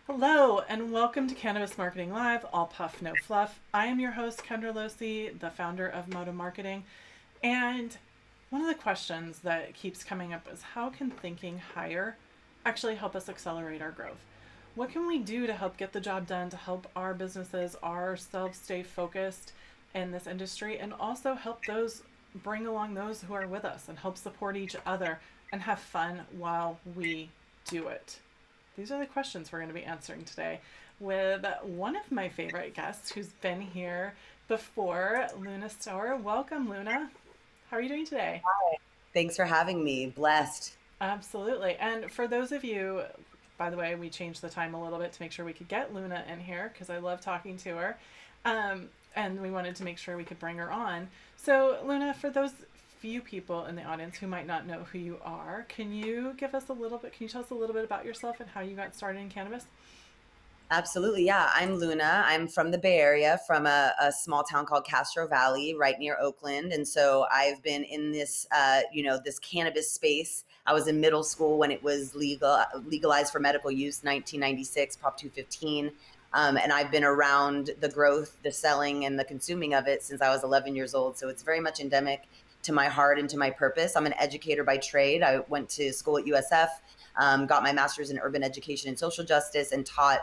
Hello, and welcome to Cannabis Marketing Live, all puff, no fluff. I am your host, Kendra Losi, the founder of Moto Marketing. And one of the questions that keeps coming up is how can thinking higher actually help us accelerate our growth? What can we do to help get the job done, to help our businesses, ourselves stay focused in this industry, and also help those bring along those who are with us and help support each other and have fun while we do it? These are the questions we're going to be answering today with one of my favorite guests who's been here before, Luna Stower. Welcome, Luna. How are you doing today? Thanks for having me. Blessed. Absolutely. And for those of you, by the way, we changed the time a little bit to make sure we could get Luna in here because I love talking to her. And we wanted to make sure we could bring her on. So, Luna, for those few people in the audience who might not know who you are, can you tell us a little bit about yourself and how you got started in cannabis? Absolutely. Yeah. I'm Luna. I'm from the Bay Area, from a small town called Castro Valley, right near Oakland. And so I've been in this cannabis space. I was in middle school when it was legalized for medical use, 1996, Prop 215. And I've been around the growth, the selling, and the consuming of it since I was 11 years old. So it's very much endemic to my heart and to my purpose. I'm an educator by trade. I went to school at USF, got my master's in urban education and social justice, and taught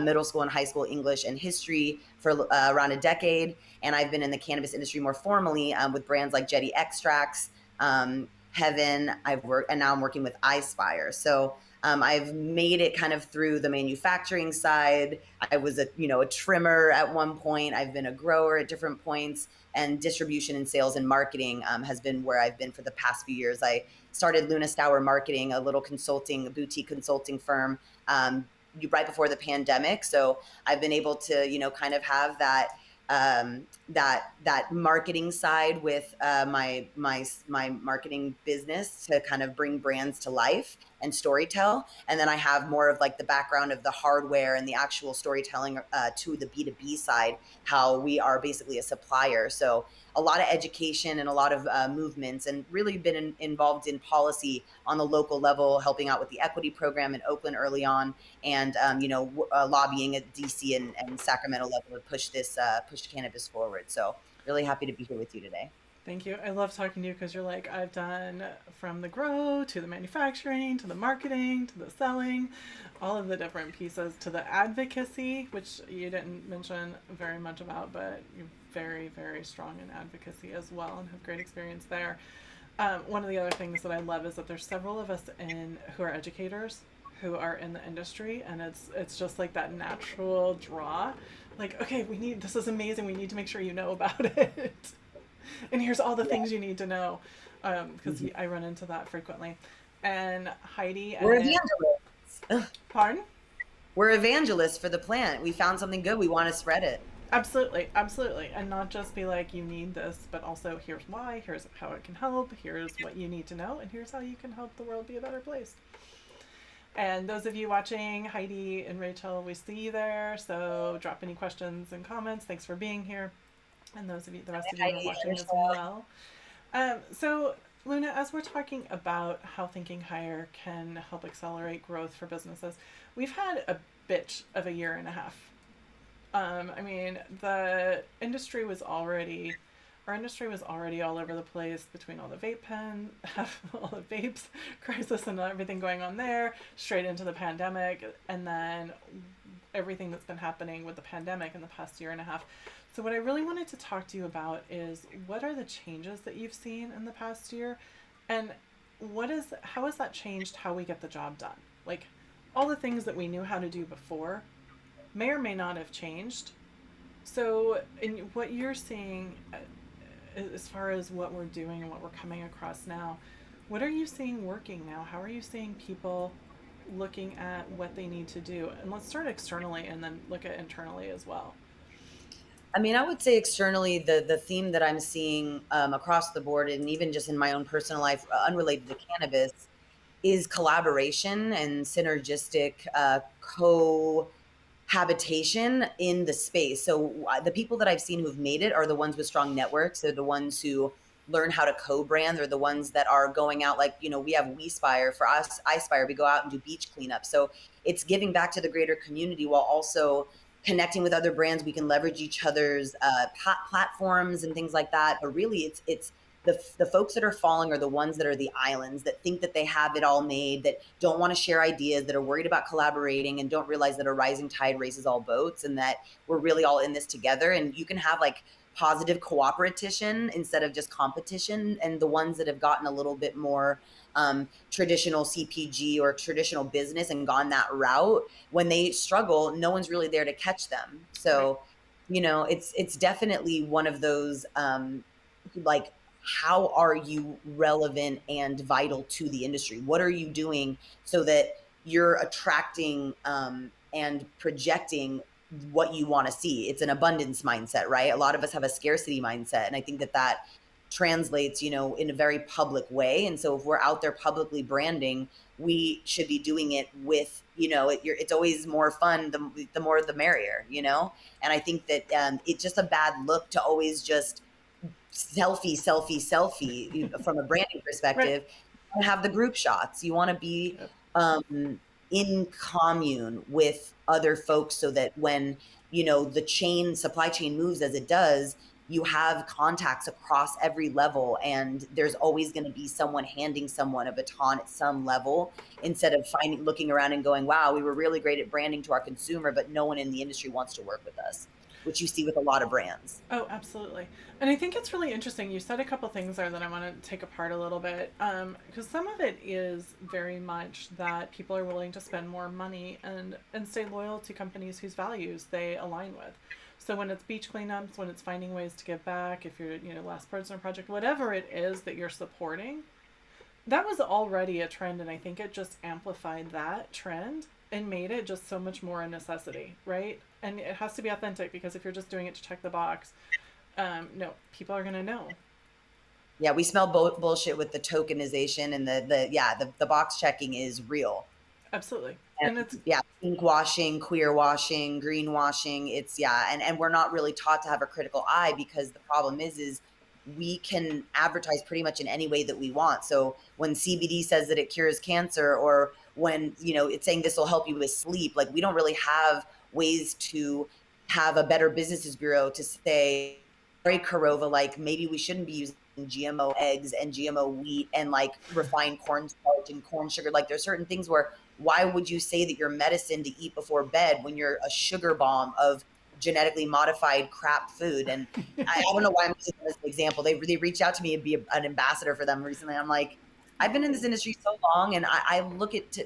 middle school and high school English and history for around a decade. And I've been in the cannabis industry more formally with brands like Jetty Extracts, Heaven. I've worked, and now I'm working with Ispire. So I've made it kind of through the manufacturing side. I was a trimmer at one point. I've been a grower at different points, and distribution and sales and marketing has been where I've been for the past few years. I started Luna Stower Marketing, a boutique consulting firm, right before the pandemic. So I've been able to, kind of have that marketing side with my marketing business to kind of bring brands to life and storytell. And then I have more of like the background of the hardware and the actual storytelling to the B2B side, how we are basically a supplier. So a lot of education and a lot of movements, and really been involved in policy on the local level, helping out with the equity program in Oakland early on, and lobbying at DC and Sacramento level to push cannabis forward. So really happy to be here with you today. Thank you. I love talking to you because you're like, I've done from the grow to the manufacturing to the marketing to the selling, all of the different pieces to the advocacy, which you didn't mention very much about, but you're very, very strong in advocacy as well and have great experience there. One of the other things that I love is that there's several of us in who are educators who are in the industry, and it's just like that natural draw. Like, okay, we need this is amazing. We need to make sure you know about it. And here's all the Yeah. things you need to know, because Mhm. I run into that frequently. And Heidi We're and evangelists. pardon. We're evangelists for the plant. We found something good. We want to spread it. Absolutely, absolutely, and not just be like you need this, but also here's why, here's how it can help, here's what you need to know, and here's how you can help the world be a better place. And those of you watching, Heidi and Rachel, we see you there. So drop any questions and comments. Thanks for being here. And those of you, the rest of you who are Heidi watching and as Michelle. well. So, Luna, as we're talking about how thinking higher can help accelerate growth for businesses, we've had a bitch of a year and a half. I mean, our industry was already all over the place between all the vape pen, all the vapes crisis and everything going on there, straight into the pandemic, and then everything that's been happening with the pandemic in the past year and a half. So, what I really wanted to talk to you about is what are the changes that you've seen in the past year, and how has that changed how we get the job done? Like, all the things that we knew how to do before may or may not have changed. So, in what you're seeing, as far as what we're doing and what we're coming across now, what are you seeing working now? How are you seeing people looking at what they need to do? And let's start externally and then look at internally as well. I mean, I would say externally, the theme that I'm seeing across the board, and even just in my own personal life, unrelated to cannabis, is collaboration and synergistic cohabitation in the space. So the people that I've seen who've made it are the ones with strong networks. They're the ones who learn how to co-brand. They're the ones that are going out, like, we have Ispire. For us, Ispire, we go out and do beach cleanup. So it's giving back to the greater community while also connecting with other brands. We can leverage each other's platforms and things like that. But really, it's the folks that are falling are the ones that are the islands, that think that they have it all made, that don't want to share ideas, that are worried about collaborating, and don't realize that a rising tide raises all boats, and that we're really all in this together. And you can have like positive cooperation instead of just competition. And the ones that have gotten a little bit more traditional CPG or traditional business and gone that route, when they struggle, no one's really there to catch them. Right. So, it's definitely one of those, like, how are you relevant and vital to the industry? What are you doing so that you're attracting and projecting what you want to see? It's an abundance mindset, right? A lot of us have a scarcity mindset. And I think that translates, in a very public way. And so if we're out there publicly branding, we should be doing it with, it's always more fun. The more, the merrier, And I think that it's just a bad look to always just selfie from a branding Right. perspective. You have the group shots. You want to be Yep. in commune with other folks so that when, the supply chain moves as it does, you have contacts across every level, and there's always going to be someone handing someone a baton at some level, instead of looking around and going, wow, we were really great at branding to our consumer, but no one in the industry wants to work with us, which you see with a lot of brands. Oh, absolutely. And I think it's really interesting. You said a couple things there that I want to take apart a little bit. Because some of it is very much that people are willing to spend more money and stay loyal to companies whose values they align with. So when it's beach cleanups, when it's finding ways to give back, if you're, last person project, whatever it is that you're supporting, that was already a trend. And I think it just amplified that trend and made it just so much more a necessity, right? And it has to be authentic, because if you're just doing it to check the box, no, people are gonna know. Yeah, we smell bullshit with the tokenization, and the box checking is real. Absolutely, And and it's yeah, pink washing, queer washing, green washing. It's, yeah, and we're not really taught to have a critical eye, because the problem is we can advertise pretty much in any way that we want. So when CBD says that it cures cancer, or when, it's saying this will help you with sleep, like, we don't really have ways to have a Better Businesses Bureau to say, sorry, Corova, like, maybe we shouldn't be using GMO eggs and GMO wheat and like refined cornstarch and corn sugar. Like, there's certain things where, why would you say that your medicine to eat before bed when you're a sugar bomb of genetically modified crap food? And I don't know why I'm using this example. They reached out to me to be an ambassador for them recently. I'm like, I've been in this industry so long, and I look at,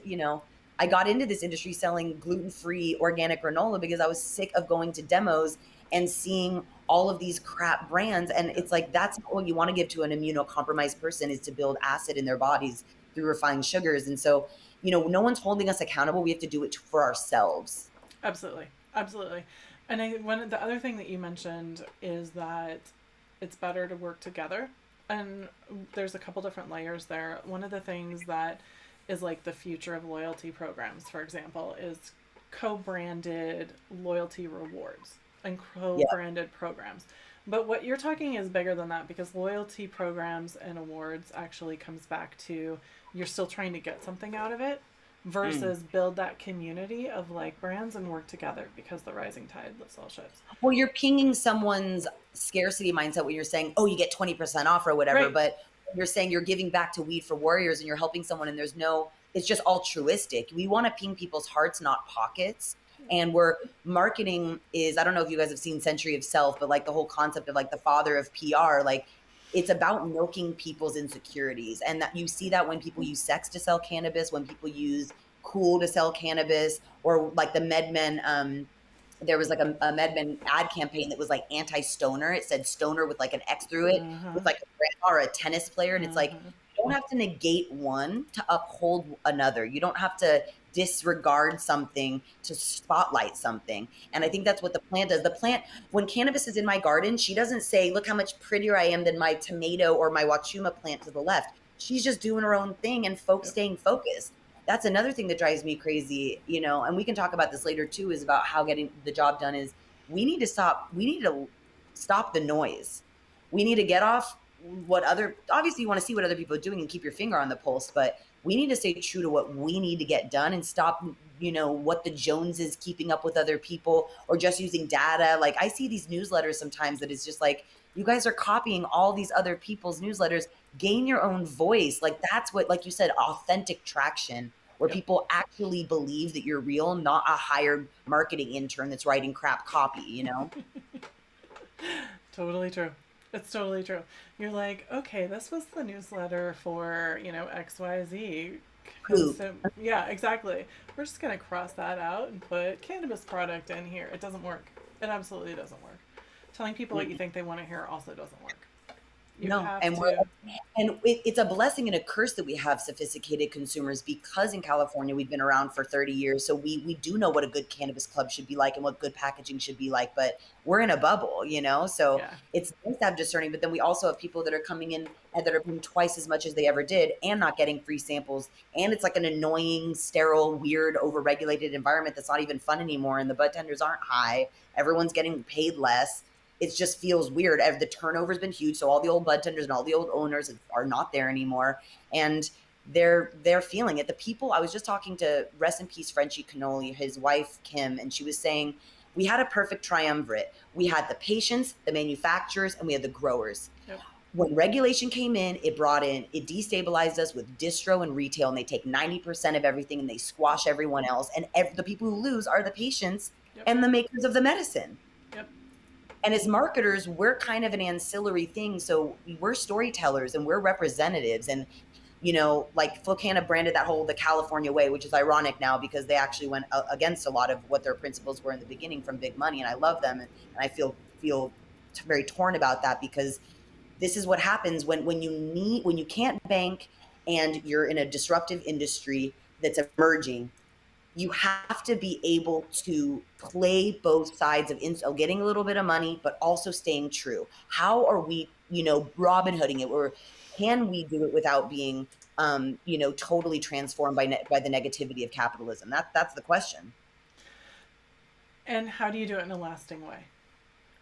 I got into this industry selling gluten-free organic granola because I was sick of going to demos and seeing all of these crap brands. And Yep. it's like, that's not what you want to give to an immunocompromised person, is to build acid in their bodies through refined sugars. And so, no one's holding us accountable. We have to do it for ourselves. Absolutely, absolutely. And the other thing that you mentioned is that it's better to work together, and there's a couple different layers there. One of the things that is like the future of loyalty programs, for example, is co-branded loyalty rewards and Yeah. co-branded programs. But what you're talking is bigger than that, because loyalty programs and awards actually comes back to you're still trying to get something out of it, Mm. versus build that community of like brands and work together, because the rising tide lifts all ships. Well, you're pinging someone's scarcity mindset when you're saying, oh, you get 20% off or whatever. Right. But you're saying you're giving back to Weed for Warriors and you're helping someone, and it's just altruistic. We want to ping people's hearts, not pockets. And we're marketing is, I don't know if you guys have seen Century of Self, but like the whole concept of like the father of PR, like, it's about milking people's insecurities. And that you see that when people use sex to sell cannabis, when people use cool to sell cannabis, or like the MedMen, there was like a MedMen ad campaign that was like anti-stoner. It said stoner with like an X through it, Uh-huh. with like a grandma or a tennis player. And it's like, Uh-huh. you don't have to negate one to uphold another. You don't have to disregard something to spotlight something. And I think that's what the plant does. The plant, when cannabis is in my garden, she doesn't say, look how much prettier I am than my tomato or my wachuma plant to the left. She's just doing her own thing, and folks Yep. staying focused. That's another thing that drives me crazy, and we can talk about this later too, is about how getting the job done is, we need to stop the noise. We need to get off what other, obviously you want to see what other people are doing and keep your finger on the pulse, but we need to stay true to what we need to get done and stop, what the Joneses keeping up with other people or just using data. Like I see these newsletters sometimes that is just like, you guys are copying all these other people's newsletters. Gain your own voice. Like that's what, like you said, authentic traction, where Yep. people actually believe that you're real, not a hired marketing intern that's writing crap copy. Totally true. It's totally true. You're like, okay, this was the newsletter for, XYZ. Poop. Yeah, exactly. We're just going to cross that out and put cannabis product in here. It doesn't work. It absolutely doesn't work. Telling people what you think they want to hear also doesn't work. You No, have and to. it's a blessing and a curse that we have sophisticated consumers, because in California we've been around for 30 years, so we do know what a good cannabis club should be like and what good packaging should be like. But we're in a bubble. So Yeah. it's nice to have discerning. But then we also have people that are coming in and that are paying twice as much as they ever did and not getting free samples. And it's like an annoying, sterile, weird, overregulated environment that's not even fun anymore. And the bud tenders aren't high. Everyone's getting paid less. It just feels weird. The turnover's been huge, so all the old bud tenders and all the old owners are not there anymore, and they're feeling it. The people, I was just talking to, rest in peace, Frenchie Cannoli, his wife Kim, and she was saying we had a perfect triumvirate. We had the patients, the manufacturers, and we had the growers. Yep. When regulation came in, it destabilized us with distro and retail, and they take 90% of everything and they squash everyone else. And the people who lose are the patients Yep. and the makers of the medicine. Yep. And as marketers, we're kind of an ancillary thing. So we're storytellers and we're representatives. And, like Flocana branded that whole the California way, which is ironic now because they actually went against a lot of what their principles were in the beginning from big money. And I love them. And I feel very torn about that, because this is what happens when you can't bank and you're in a disruptive industry that's emerging. You have to be able to play both sides of getting a little bit of money, but also staying true. How are we, Robin Hooding it, or can we do it without being, totally transformed by the negativity of capitalism? That's the question. And how do you do it in a lasting way?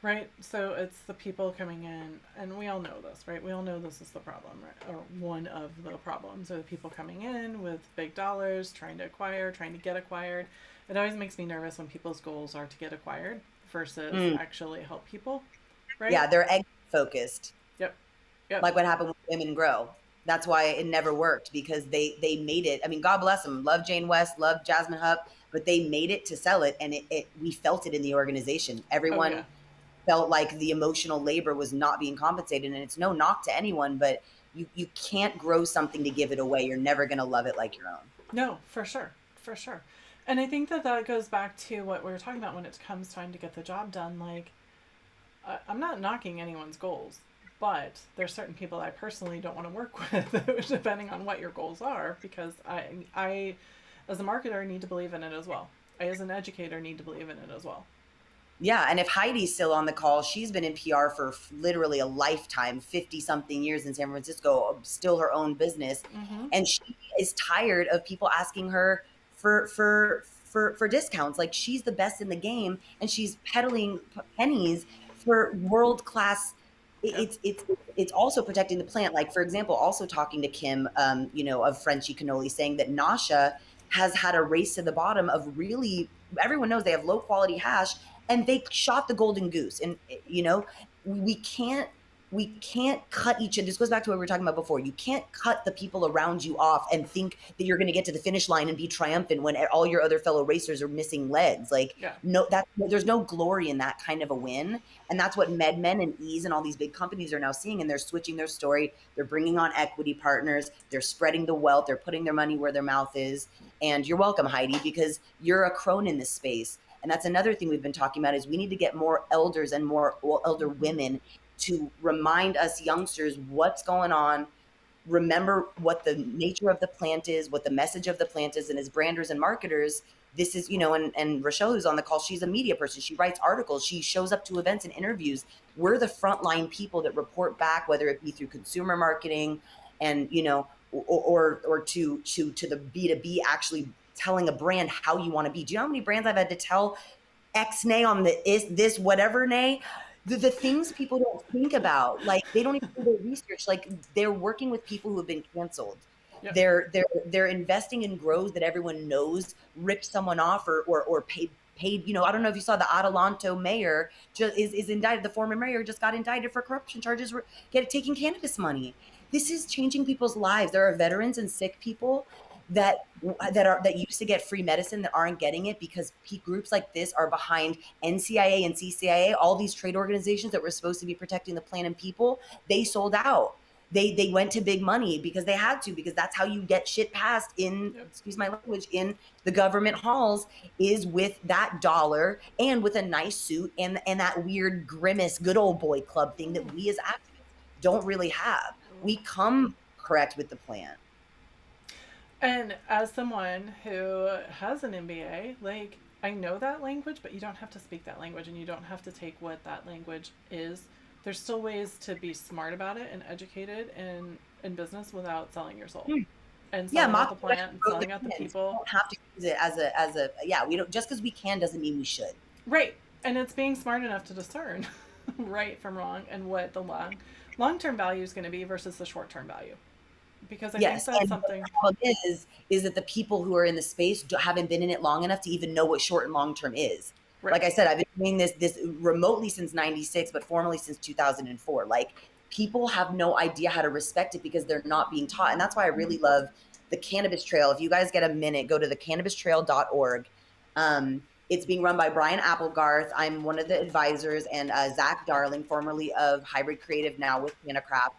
Right? So it's the people coming in, and we all know this, right? We all know this is the problem, right? Or one of the problems are the people coming in with big dollars, trying to acquire, trying to get acquired. It always makes me nervous when people's goals are to get acquired versus Mm. actually help people, right? Yeah, they're egg focused, Yep. Yep. like what happened with Women Grow. That's why it never worked, because they made it. I mean, God bless them. Love Jane West, love Jasmine Hupp, but they made it to sell it, and we felt it in the organization. Oh, yeah. Everyone felt like the emotional labor was not being compensated. And it's no knock to anyone, but you can't grow something to give it away. You're never going to love it like your own. No, for sure. For sure. And I think that goes back to what we were talking about when it comes time to get the job done. Like, I'm not knocking anyone's goals, but there's certain people I personally don't want to work with, depending on what your goals are, because as a marketer, need to believe in it as well. I, as an educator, need to believe in it as well. Yeah, and if Heidi's still on the call, she's been in PR for literally a lifetime, 50 something years in San Francisco, still her own business. Mm-hmm. And she is tired of people asking her for discounts. Like, she's the best in the game and she's peddling pennies for world-class. Yep. It's also protecting the plant. Like, for example, also talking to Kim, of Frenchy Cannoli, saying that Nasha has had a race to the bottom of, really, everyone knows they have low quality hash, and they shot the golden goose. And we can't cut each other. This goes back to what we were talking about before. You can't cut the people around you off and think that you're going to get to the finish line and be triumphant when all your other fellow racers are missing legs. Like, Yeah. no, there's no glory in that kind of a win. And that's what MedMen and Ease and all these big companies are now seeing. And they're switching their story. They're bringing on equity partners. They're spreading the wealth. They're putting their money where their mouth is. And you're welcome, Heidi, because you're a crone in this space. And that's another thing we've been talking about, is we need to get more elders and more elder women to remind us youngsters what's going on. Remember what the nature of the plant is, what the message of the plant is. And as branders and marketers, this is, and Rochelle, who's on the call, she's a media person. She writes articles. She shows up to events and interviews. We're the frontline people that report back, whether it be through consumer marketing and, or to the B2B, actually telling a brand how you want to be. Do you know how many brands I've had to tell X nay on the this whatever nay? the things people don't think about, like they don't even do their research. Like they're working with people who have been canceled. Yep. They're investing in grows that everyone knows ripped someone off or paid. I don't know if you saw the Adelanto mayor just is indicted. The former mayor just got indicted for corruption charges, taking cannabis money. This is changing people's lives. There are veterans and sick people that that used to get free medicine that aren't getting it because groups like this are behind NCIA and CCIA, all these trade organizations that were supposed to be protecting the plant and people. They sold out. They went to big money because they had to, because that's how you get shit passed in, Yep. excuse my language, in the government halls, is with that dollar and with a nice suit and that weird grimace good old boy club thing that we as activists don't really have. We come correct with the plant. And as someone who has an MBA, like, I know that language, but you don't have to speak that language and you don't have to take what that language is. There's still ways to be smart about it and educated in business without selling your soul and Yeah, selling out the mock plant and selling out the We people. don't have to use it as a yeah. We don't, just because we can doesn't mean we should. Right. And it's being smart enough to discern right from wrong and what the long term value is going to be versus the short term value. Because I think Yes, that's and the something. problem is that the people who are in the space haven't been in it long enough to even know what short and long term is. Right. Like I said, I've been doing this remotely since '96, but formally since 2004. Like people have no idea how to respect it because they're not being taught, and that's why I really love the Cannabis Trail. If you guys get a minute, go to thecannabistrail.org. It's being run by Brian Applegarth. I'm one of the advisors, and Zach Darling, formerly of Hybrid Creative, now with Cannacraft.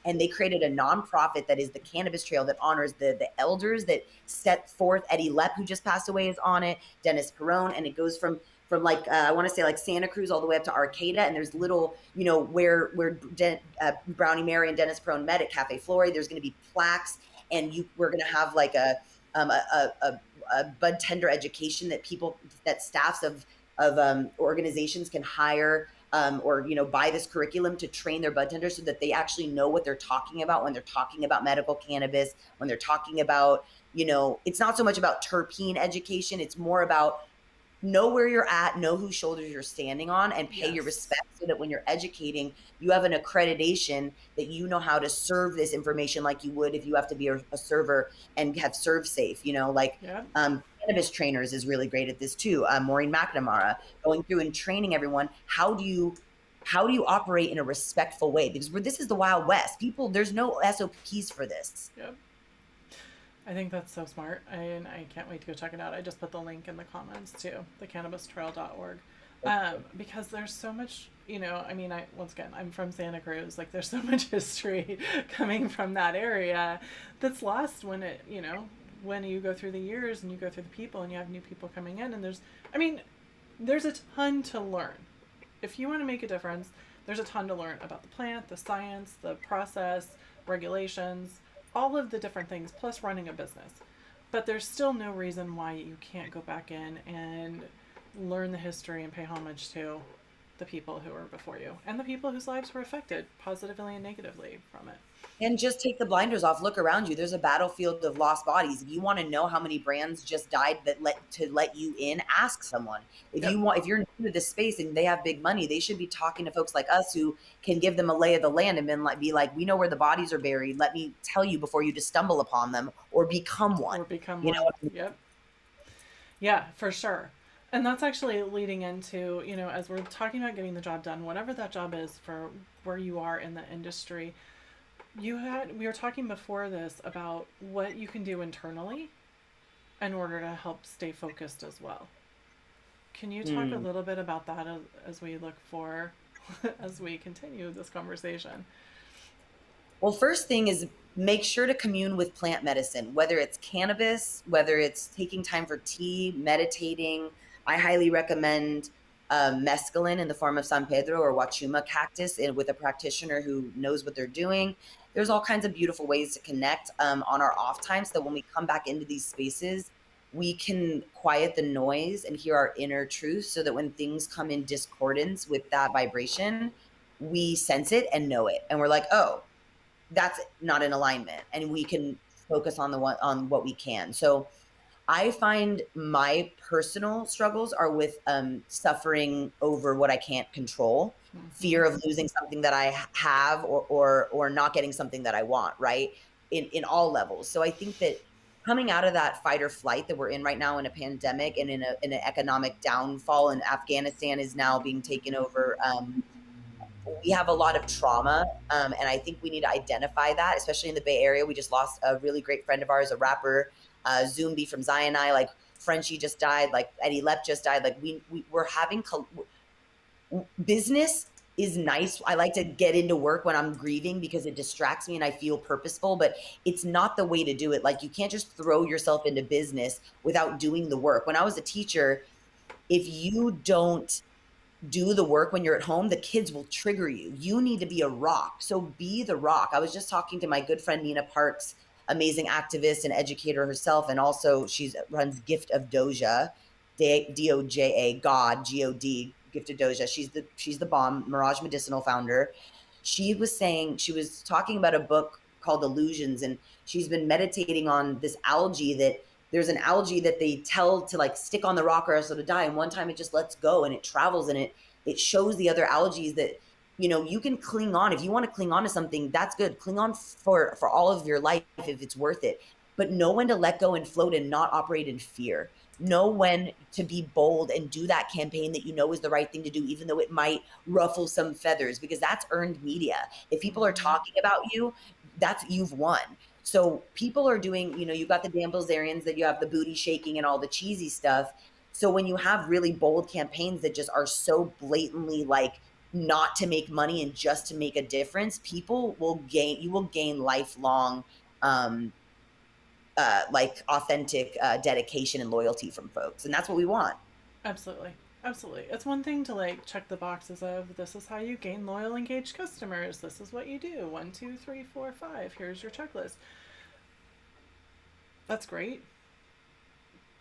And they created a nonprofit that is the Cannabis Trail that honors the elders that set forth. Eddie Lepp, who just passed away, is on it. Dennis Perone, and it goes from like I want to say like Santa Cruz all the way up to Arcata, and there's little where Brownie Mary and Dennis Perone met at Cafe Flori. There's going to be plaques, and we're going to have like a bud tender education that staffs of organizations can hire or buy this curriculum to train their bud tenders so that they actually know what they're talking about when they're talking about medical cannabis, when they're talking about it's not so much about terpene education, it's more about know where you're at, know whose shoulders you're standing on, and pay your Yes. respect so that when you're educating, you have an accreditation that you know how to serve this information like you would if you have to be a server and have serve safe, like Yeah. cannabis trainers is really great at this too. Maureen McNamara going through and training everyone. How do you operate in a respectful way? Because this is the Wild West. People, there's no SOPs for this. Yep. I think that's so smart. And I can't wait to go check it out. I just put the link in the comments too, thecannabistrail.org. Because there's so much, I mean, once again, I'm from Santa Cruz. Like, there's so much history coming from that area that's lost when you go through the years and you go through the people and you have new people coming in. And there's a ton to learn. If you want to make a difference, there's a ton to learn about the plant, the science, the process, regulations, all of the different things, plus running a business. But there's still no reason why you can't go back in and learn the history and pay homage to the people who were before you and the people whose lives were affected positively and negatively from it. And just take the blinders off. Look around you. There's a battlefield of lost bodies. If you want to know how many brands just died that let you in, ask someone. Yep. If you're new to this space and they have big money, they should be talking to folks like us who can give them a lay of the land and then be like, we know where the bodies are buried. Let me tell you before you just stumble upon them or become one. Or become You know one. what I mean? Yep. Yeah, for sure. And that's actually leading into, as we're talking about getting the job done, whatever that job is for where you are in the industry, we were talking before this about what you can do internally in order to help stay focused as well. Can you talk a little bit about that as we look for, as we continue this conversation? Well, first thing is make sure to commune with plant medicine, whether it's cannabis, whether it's taking time for tea, meditating. I highly recommend mescaline in the form of San Pedro or Wachuma cactus with a practitioner who knows what they're doing. There's all kinds of beautiful ways to connect on our off time so that when we come back into these spaces, we can quiet the noise and hear our inner truth so that when things come in discordance with that vibration, we sense it and know it. And we're like, oh, that's not in alignment, and we can focus on what we can. So I find my personal struggles are with suffering over what I can't control, Mm-hmm. fear of losing something that I have, or not getting something that I want, right? In all levels. So I think that coming out of that fight or flight that we're in right now in a pandemic and in an economic downfall, and Afghanistan is now being taken over. We have a lot of trauma, and I think we need to identify that, especially in the Bay Area. We just lost a really great friend of ours, a rapper, Zumbi from Zion. Like Frenchie just died, like Eddie Lep just died. Like we're having business is nice. I like to get into work when I'm grieving because it distracts me and I feel purposeful, but it's not the way to do it. Like you can't just throw yourself into business without doing the work. When I was a teacher, if you don't do the work when you're at home, the kids will trigger you. You need to be a rock. So be the rock. I was just talking to my good friend Nina Parks, amazing activist and educator herself, and also she's runs Gift of Doja, Doja, God, God, Gift of Doja. She's the bomb, Mirage Medicinal founder. She was talking about a book called Illusions, and she's been meditating on this algae that there's an algae that they tell to like stick on the rock or else it'll die. And one time it just lets go and it travels and it shows the other algae that you can cling on. If you want to cling on to something, that's good. Cling on for all of your life if it's worth it. But know when to let go and float and not operate in fear. Know when to be bold and do that campaign that you know is the right thing to do, even though it might ruffle some feathers, because that's earned media. If people are Mm-hmm. talking about you, that's you've won. So people are doing, you've got the Dan Bilzerians, that you have the booty shaking and all the cheesy stuff. So when you have really bold campaigns that just are so blatantly like not to make money and just to make a difference, you will gain lifelong, um, like authentic dedication and loyalty from folks. And that's what we want. Absolutely. Absolutely. It's one thing to like check the boxes of this is how you gain loyal, engaged customers. This is what you do. One, two, three, four, five. Here's your checklist. That's great.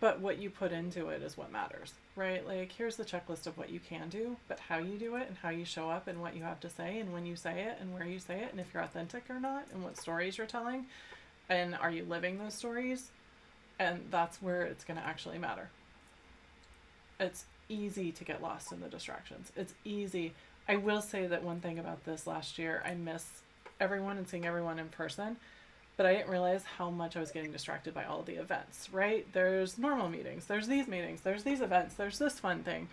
But what you put into it is what matters, right? Like, here's the checklist of what you can do, but how you do it and how you show up and what you have to say and when you say it and where you say it and if you're authentic or not and what stories you're telling and are you living those stories? And that's where it's going to actually matter. It's easy to get lost in the distractions. It's easy. I will say that one thing about this last year, I miss everyone and seeing everyone in person, but I didn't realize how much I was getting distracted by all of the events, right? There's normal meetings, there's these events, there's this fun thing.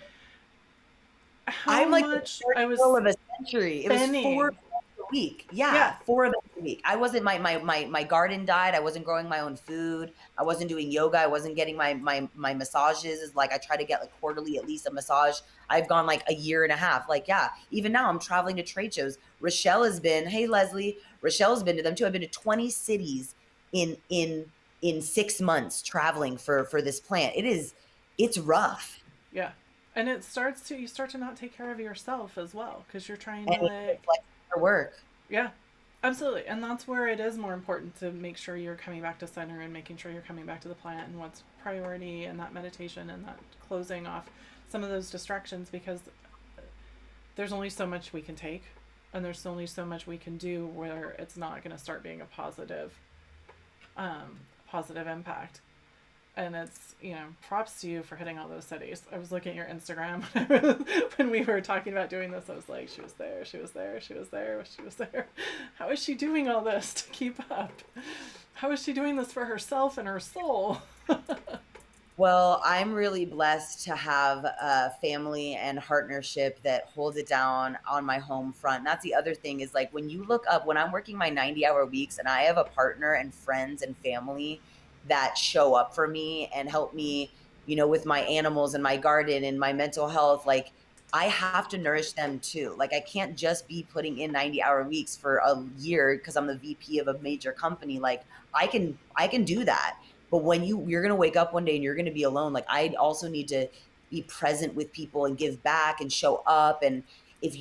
How I'm like the much third I was girl of a century. It was 4 spinning. events a week. Yeah, Yeah. 4 events a week. I wasn't my garden died. I wasn't growing my own food. I wasn't doing yoga. I wasn't getting my massages. Is like I try to get like quarterly at least a massage. I've gone like a year and a half. Like yeah, even now I'm traveling to trade shows. Hey Leslie, Rochelle's been to them too. I've been to 20 cities in 6 months traveling for this plant. It's rough. Yeah. And you start to not take care of yourself as well because you're trying And to it like, reflects our work. yeah, absolutely. And that's where it is more important to make sure you're coming back to center and making sure you're coming back to the plant and what's priority and that meditation and that closing off some of those distractions because there's only so much we can take and there's only so much we can do where it's not going to start being a positive impact. And it's, props to you for hitting all those cities. I was looking at your Instagram when we were talking about doing this. I was like, she was there, she was there, she was there, she was there. How is she doing all this to keep up? How is she doing this for herself and her soul? Well, I'm really blessed to have a family and partnership that holds it down on my home front. That's the other thing is like when you look up, when I'm working my 90-hour weeks and I have a partner and friends and family that show up for me and help me, with my animals and my garden and my mental health, like I have to nourish them too. Like I can't just be putting in 90-hour weeks for a year because I'm the VP of a major company. Like I can do that, but when you're going to wake up one day and you're going to be alone, like I also need to be present with people and give back and show up. And if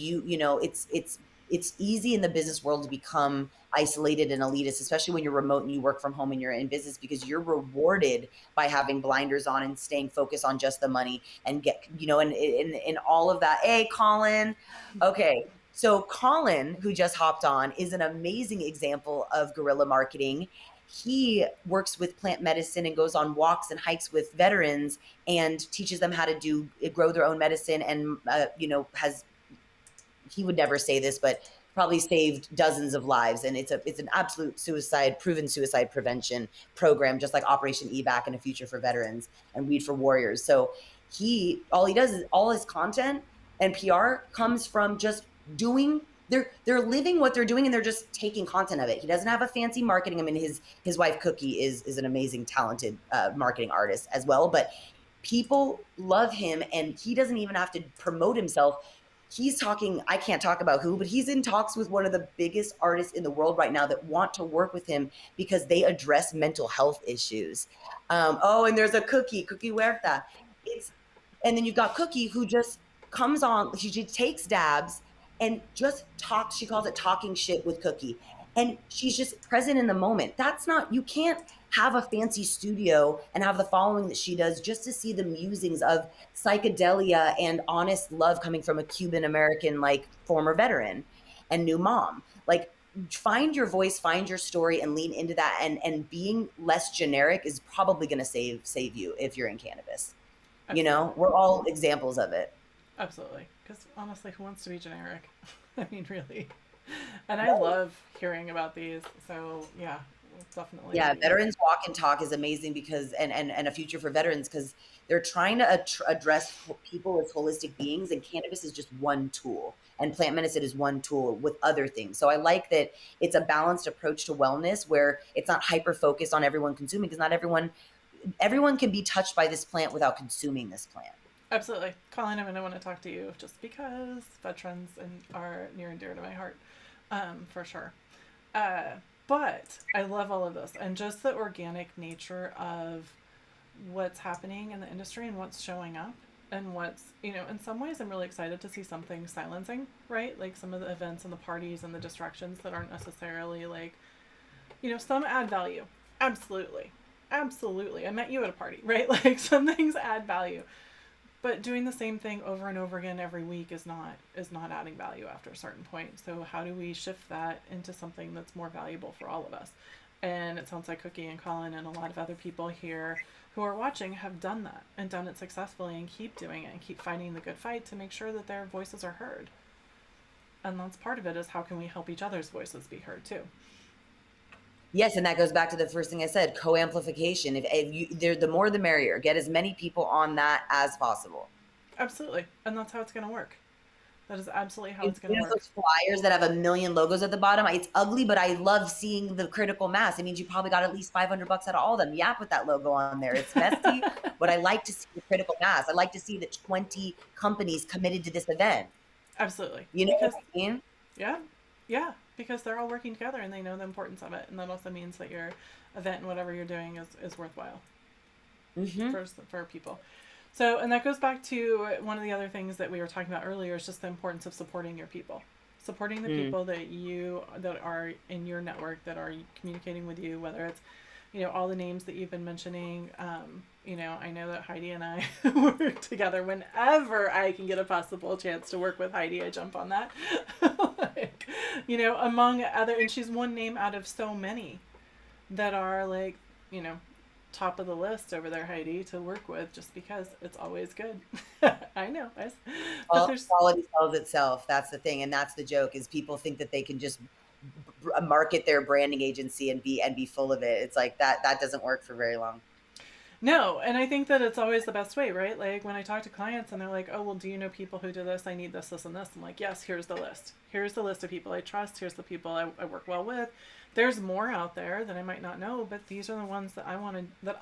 it's easy in the business world to become isolated and elitist, especially when you're remote and you work from home and you're in business, because you're rewarded by having blinders on and staying focused on just the money and and all of that. Hey, Colin. Okay. So Colin, who just hopped on, is an amazing example of guerrilla marketing. he works with plant medicine and goes on walks and hikes with veterans and teaches them how to grow their own medicine, and has, he would never say this, but probably saved dozens of lives. And it's an absolute proven suicide prevention program, just like Operation Evac and A Future for Veterans and Weed for Warriors. So all he does is, all his content and PR comes from just doing, they're living what they're doing, and they're just taking content of it. He doesn't have a fancy marketing. I mean, his wife Cookie is an amazing, talented marketing artist as well, but people love him, and he doesn't even have to promote himself. He's talking, I can't talk about who, but he's in talks with one of the biggest artists in the world right now that want to work with him because they address mental health issues. And there's a Cookie Huerta. And then you've got Cookie, who just comes on, she takes dabs and just talks. She calls it talking shit with Cookie. And she's just present in the moment. You can't have a fancy studio and have the following that she does just to see the musings of psychedelia and honest love coming from a Cuban American, like, former veteran and new mom. Like, find your voice, find your story, and lean into that. And being less generic is probably going to save you if you're in cannabis. Absolutely. We're all examples of it. Absolutely. Because honestly, who wants to be generic? I mean, really. And I love hearing about these. So yeah, definitely. Yeah, Veterans Walk and Talk is amazing because and A Future for Veterans, because they're trying to address people as holistic beings, and cannabis is just one tool, and plant medicine is one tool with other things. So I like that it's a balanced approach to wellness where it's not hyper focused on everyone consuming, because not everyone can be touched by this plant without consuming this plant. Absolutely. Colin, I'm going to want to talk to you just because veterans are near and dear to my heart, for sure. But I love all of this, and just the organic nature of what's happening in the industry and what's showing up, and what's, in some ways I'm really excited to see something silencing, right? Like some of the events and the parties and the distractions that aren't necessarily like, some add value. Absolutely. Absolutely. I met you at a party, right? Like some things add value. But doing the same thing over and over again every week is not adding value after a certain point. So how do we shift that into something that's more valuable for all of us? And it sounds like Cookie and Colin and a lot of other people here who are watching have done that and done it successfully, and keep doing it and keep fighting the good fight to make sure that their voices are heard. And that's part of it, is how can we help each other's voices be heard too? Yes, and that goes back to the first thing I said, co-amplification. The more the merrier. Get as many people on that as possible. Absolutely. And that's how it's going to work. That is absolutely how it's going to work. Those flyers that have a million logos at the bottom, it's ugly, but I love seeing the critical mass. It means you probably got at least $500 out of all of them. Yap with that logo on there. It's messy, but I like to see the critical mass. I like to see that 20 companies committed to this event. Absolutely. You know what I mean? Yeah. Yeah. Because they're all working together and they know the importance of it. And that also means that your event and whatever you're doing is worthwhile for people. So, and that goes back to one of the other things that we were talking about earlier, is just the importance of supporting your people. Supporting the people that are in your network, that are communicating with you, whether it's, all the names that you've been mentioning. I know that Heidi and I work together. Whenever I can get a possible chance to work with Heidi, I jump on that. Like, among other, and she's one name out of so many that are like, top of the list over there, Heidi, to work with, just because it's always good. I know. Quality sells itself. That's the thing. And that's the joke, is people think that they can just market their branding agency and be full of it. It's like that doesn't work for very long. No, and I think that it's always the best way, right? Like when I talk to clients and they're like, oh, well, do you know people who do this? I need this, this, and this. I'm like, yes, here's the list. Here's the list of people I trust. Here's the people I work well with. There's more out there that I might not know, but these are the ones that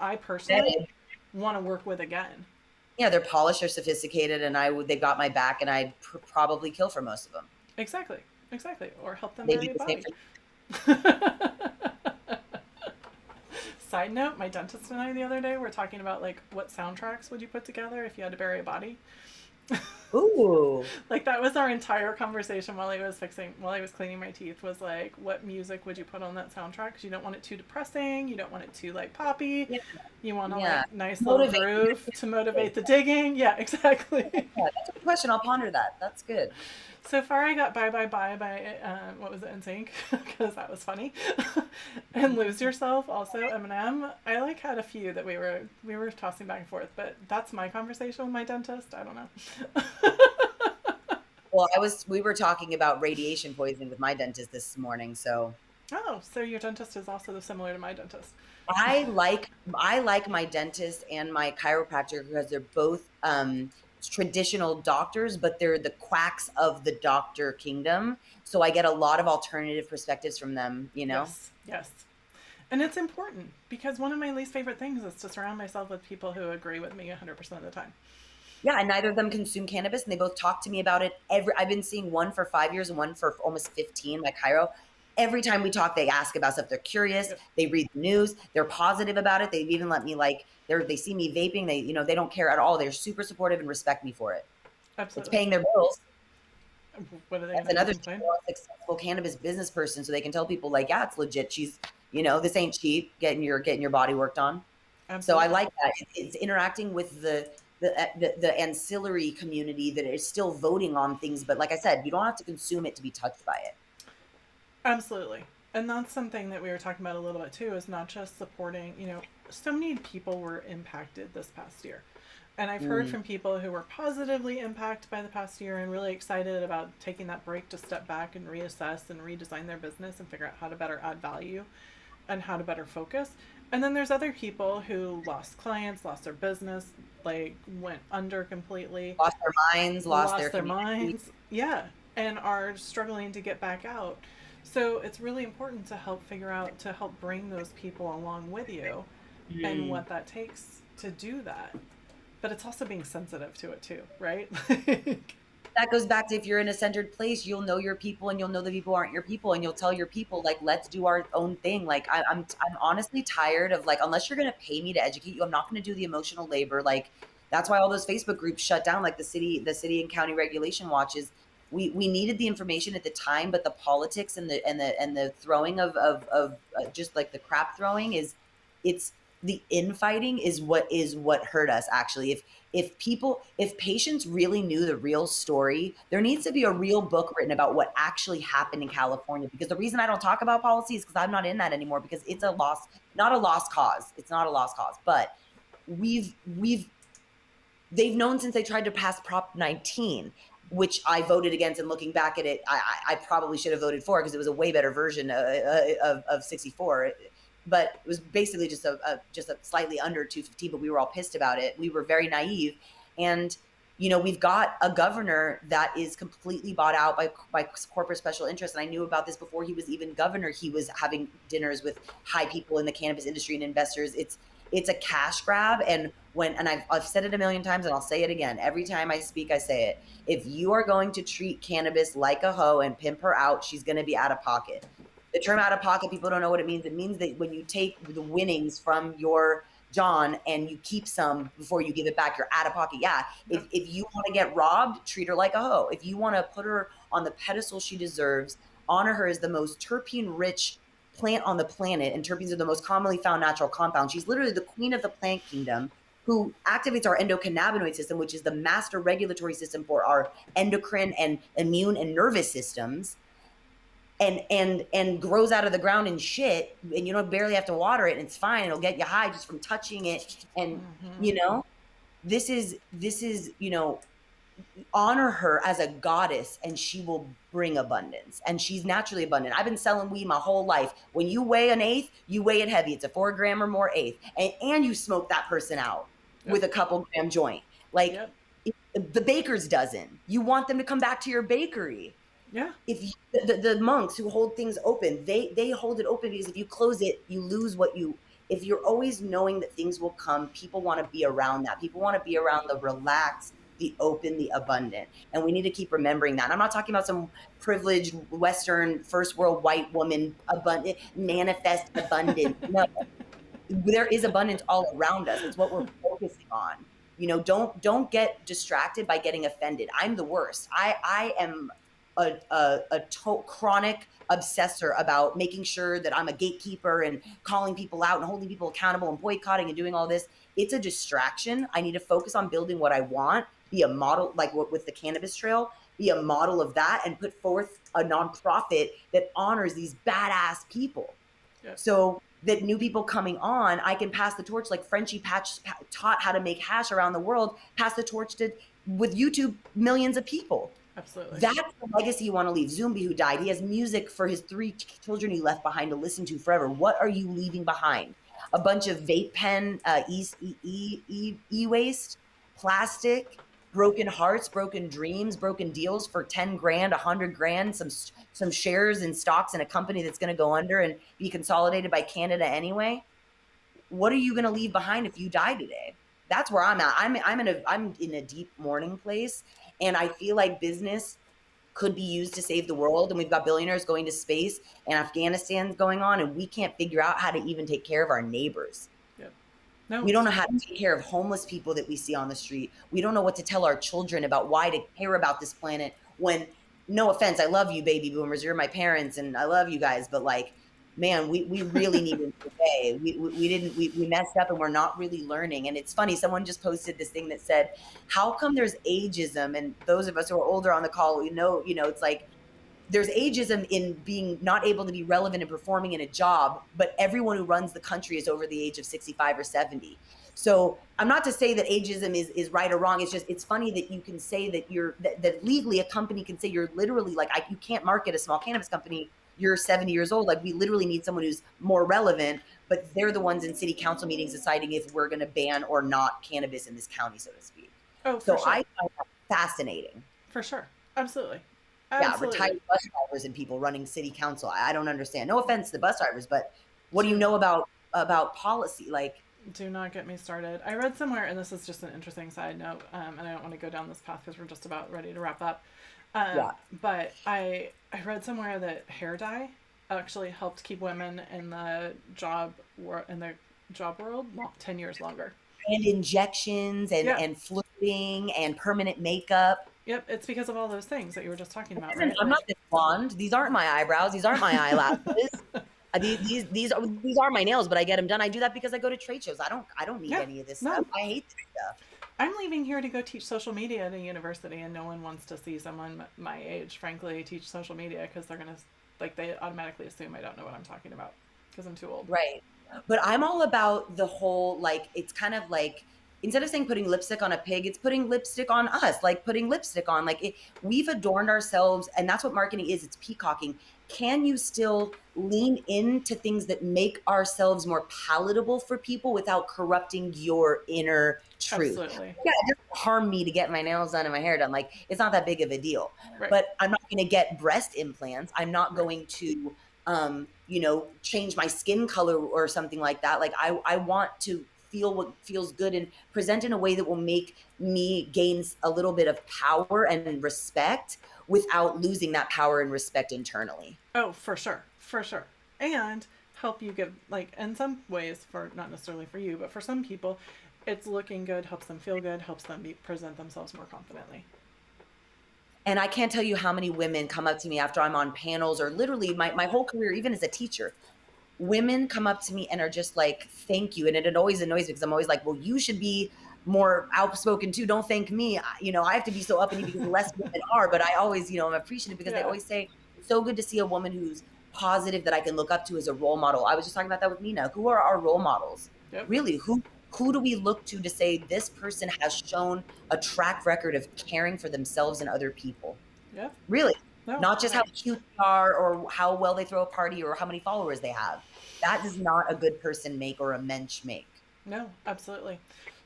I personally want to work with again. Yeah, they're polished, they're sophisticated, and they got my back, and I'd probably kill for most of them. Exactly. Or help them bury a body. Side note, my dentist and I the other day were talking about like what soundtracks would you put together if you had to bury a body. Ooh. Like that was our entire conversation while I was cleaning my teeth, was like, what music would you put on that soundtrack? Because you don't want it too depressing, you don't want it too like poppy. Yeah. You want to like nice little groove to motivate the digging. Yeah, exactly. Yeah, that's a good question. I'll ponder that. That's good. So far, I got Bye Bye Bye by, what was it, NSYNC? Because that was funny. And Lose Yourself, also Eminem. I like had a few that we were tossing back and forth, but that's my conversation with my dentist. I don't know. Well, we were talking about radiation poisoning with my dentist this morning, so Oh, so your dentist is also similar to my dentist. I like I like my dentist and my chiropractor because they're both traditional doctors, but they're the quacks of the doctor kingdom. So I get a lot of alternative perspectives from them, you know? Yes, yes. And it's important because one of my least favorite things is to surround myself with people who agree with me 100% of the time. Yeah, and neither of them consume cannabis, and they both talk to me about it. I've been seeing one for 5 years and one for almost 15, my chiro. Every time we talk, they ask about stuff. They're curious. Yep, They read the news. They're positive about it. They've even let me they see me vaping. They don't care at all. They're super supportive and respect me for it. It's absolutely. paying their bills. What are they That's going to another complain? successful cannabis business person, so they can tell people like, yeah, it's legit. This ain't cheap. Getting your body worked on. So I Absolutely. like that. It's interacting with the ancillary community that is still voting on things. But like I said, you don't have to consume it to be touched by it. Absolutely. And that's something that we were talking about a little bit too, is not just supporting, so many people were impacted this past year. And I've heard Mm, from people who were positively impacted by the past year and really excited about taking that break to step back and reassess and redesign their business and figure out how to better add value and how to better focus. And then there's other people who lost clients, lost their business, like went under completely, lost their minds, lost their lost their community. minds, yeah, and are struggling to get back out. So it's really important to help figure out, to help bring those people along with you and Mm. what that takes to do that. But it's also being sensitive to it too, right? That goes back to, if you're in a centered place, you'll know your people and you'll know the people aren't your people, and you'll tell your people like, let's do our own thing. Like I'm honestly tired of, like, unless you're gonna pay me to educate you, I'm not gonna do the emotional labor. Like, that's why all those Facebook groups shut down, like the city and county regulation watches. We needed the information at the time, but the politics and the throwing of just like the crap throwing it's the infighting is what hurt us actually. If patients really knew the real story, there needs to be a real book written about what actually happened in California. Because the reason I don't talk about policy is because I'm not in that anymore, because it's a lost, not a lost cause. It's not a lost cause. But we've they've known since they tried to pass Prop 19, which I voted against. And looking back at it, I probably should have voted for, because it was a way better version of 64. But it was basically just a slightly under 215. But we were all pissed about it. We were very naive, and we've got a governor that is completely bought out by corporate special interests. And I knew about this before he was even governor. He was having dinners with high people in the cannabis industry and investors. It's a cash grab. And I've said it a million times, and I'll say it again. Every time I speak, I say it. If you are going to treat cannabis like a hoe and pimp her out, she's going to be out of pocket. The term out of pocket, people don't know what it means. It means that when you take the winnings from your John and you keep some before you give it back, you're out of pocket. Yeah. Yep. If you want to get robbed, treat her like a hoe. If you want to put her on the pedestal she deserves, honor her as the most terpene rich plant on the planet, and terpenes are the most commonly found natural compound. She's literally the queen of the plant kingdom, who activates our endocannabinoid system, which is the master regulatory system for our endocrine and immune and nervous systems, and grows out of the ground and shit, and you don't barely have to water it, and it's fine. It'll get you high just from touching it. And Mm-hmm. you know, this is honor her as a goddess, and she will bring abundance, and she's naturally abundant. I've been selling weed my whole life. When you weigh an eighth, you weigh it heavy. It's a 4 gram or more eighth, and you smoke that person out Yep. with a couple gram joint. Like, Yep. the baker's dozen, you want them to come back to your bakery. Yeah. If you, the monks who hold things open, they hold it open, because if you close it, you lose what you. If you're always knowing that things will come, people want to be around that. People want to be around the relaxed, the open, the abundant, and we need to keep remembering that. And I'm not talking about some privileged Western first world white woman abundant manifest abundance. No, there is abundance all around us. It's what we're focusing on. Don't get distracted by getting offended. I'm the worst. I am a chronic obsessor about making sure that I'm a gatekeeper and calling people out and holding people accountable and boycotting and doing all this. It's a distraction. I need to focus on building what I want, be a model, like with the cannabis trail. be a model of that and put forth a nonprofit that honors these badass people. Yep. So that new people coming on, I can pass the torch like Frenchie Patch taught how to make hash around the world, pass the torch to with YouTube millions of people. Absolutely. That's the legacy you want to leave. Zumbi, who died, he has music for his 3 children he left behind to listen to forever. What are you leaving behind? A bunch of vape pen, e-waste, plastic, broken hearts, broken dreams, broken deals for 10 grand, 100 grand, some shares in stocks in a company that's going to go under and be consolidated by Canada anyway. What are you going to leave behind if you die today? That's where I'm at. I'm in a deep mourning place, and I feel like business could be used to save the world. And we've got billionaires going to space, and Afghanistan's going on, and we can't figure out how to even take care of our neighbors. Yep. No, We don't know how to take care of homeless people that we see on the street. We don't know what to tell our children about why to care about this planet when, no offense, I love you, baby boomers. You're my parents, and I love you guys, but like, man, we really need to obey. We messed up, and we're not really learning. And it's funny, someone just posted this thing that said, how come there's ageism? And those of us who are older on the call, it's like, there's ageism in being not able to be relevant and performing in a job, but everyone who runs the country is over the age of 65 or 70. So I'm not to say that ageism is right or wrong. It's just, it's funny that you can say that that legally a company can say you're literally like, you can't market a small cannabis company. You're 70 years old. Like, we literally need someone who's more relevant, but they're the ones in city council meetings deciding if we're going to ban or not cannabis in this county, so to speak. Oh, so sure. I find that fascinating. For sure. Absolutely. Yeah, retired bus drivers and people running city council. I don't understand. No offense to the bus drivers, but what do you know about policy? Like, do not get me started. I read somewhere, and this is just an interesting side note, and I don't want to go down this path because we're just about ready to wrap up. yeah. But I read somewhere that hair dye actually helped keep women in the job world 10 years longer. And injections and flirting and permanent makeup. Yep, it's because of all those things that you were just talking about, right? I'm not this blonde. These aren't my eyebrows. These aren't my eyelashes. These are my nails, but I get them done. I do that because I go to trade shows. I don't need any of this stuff. I hate this stuff. I'm leaving here to go teach social media at a university, and no one wants to see someone my age, frankly, teach social media because they're gonna they automatically assume I don't know what I'm talking about because I'm too old. Right. But I'm all about the whole, like, it's kind of like, instead of saying putting lipstick on a pig, it's putting lipstick on us, like putting lipstick on, like, we've adorned ourselves, and that's what marketing is. It's peacocking. Can you still lean into things that make ourselves more palatable for people without corrupting your inner truth? Absolutely. Yeah, it doesn't harm me to get my nails done and my hair done. Like, it's not that big of a deal. Right. But I'm not going to get breast implants. I'm not going to change my skin color or something like that. Like, I want to feel what feels good and present in a way that will make me gain a little bit of power and respect without losing that power and respect internally. Oh, for sure. For sure. And help you give, like, in some ways, for not necessarily for you, but for some people, it's looking good, helps them feel good, helps them present themselves more confidently. And I can't tell you how many women come up to me after I'm on panels, or literally my whole career, even as a teacher. Women come up to me and are just like, thank you. And it always annoys me because I'm always like, well, you should be more outspoken too. Don't thank me. I have to be so uppity because less women are, but I always, I'm appreciative because they always say, it's so good to see a woman who's positive that I can look up to as a role model. I was just talking about that with Nina. Who are our role models? Yep. Really, who do we look to say this person has shown a track record of caring for themselves and other people? Yeah. Really. No, not just how cute they are or how well they throw a party or how many followers they have. That does not a good person make or a mensch make. No, absolutely.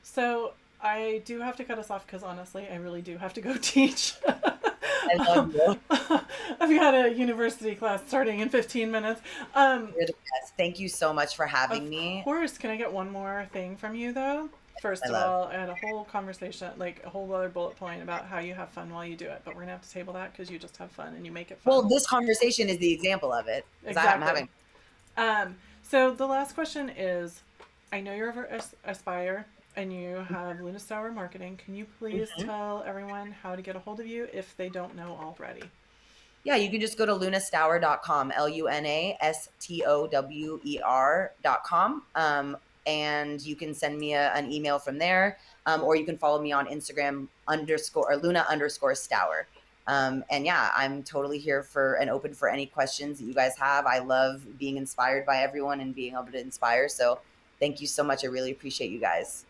So I do have to cut us off because honestly, I really do have to go teach. I love you. I've got a university class starting in 15 minutes. You're the best. Thank you so much for having me. Of course. Can I get one more thing from you though? First of all, I had a whole conversation, like a whole other bullet point about how you have fun while you do it, but we're gonna have to table that because you just have fun and you make it fun. Well, this conversation is the example of it. Exactly. So the last question is, I know you're over Ispire and you have Luna Stower Marketing. Can you please tell everyone how to get a hold of you if they don't know already? Yeah, you can just go to lunastower.com, LUNASTOWER.com. And you can send me an email from there, or you can follow me on Instagram _Luna_Stower. And yeah, I'm totally here for and open for any questions that you guys have. I love being inspired by everyone and being able to inspire. So thank you so much. I really appreciate you guys.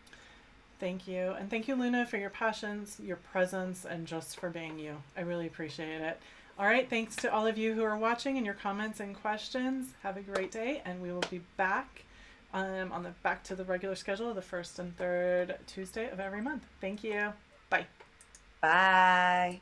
Thank you. And thank you, Luna, for your passions, your presence, and just for being you. I really appreciate it. All right. Thanks to all of you who are watching and your comments and questions. Have a great day. And we will be back on the back to the regular schedule, the first and third Tuesday of every month. Thank you. Bye. Bye.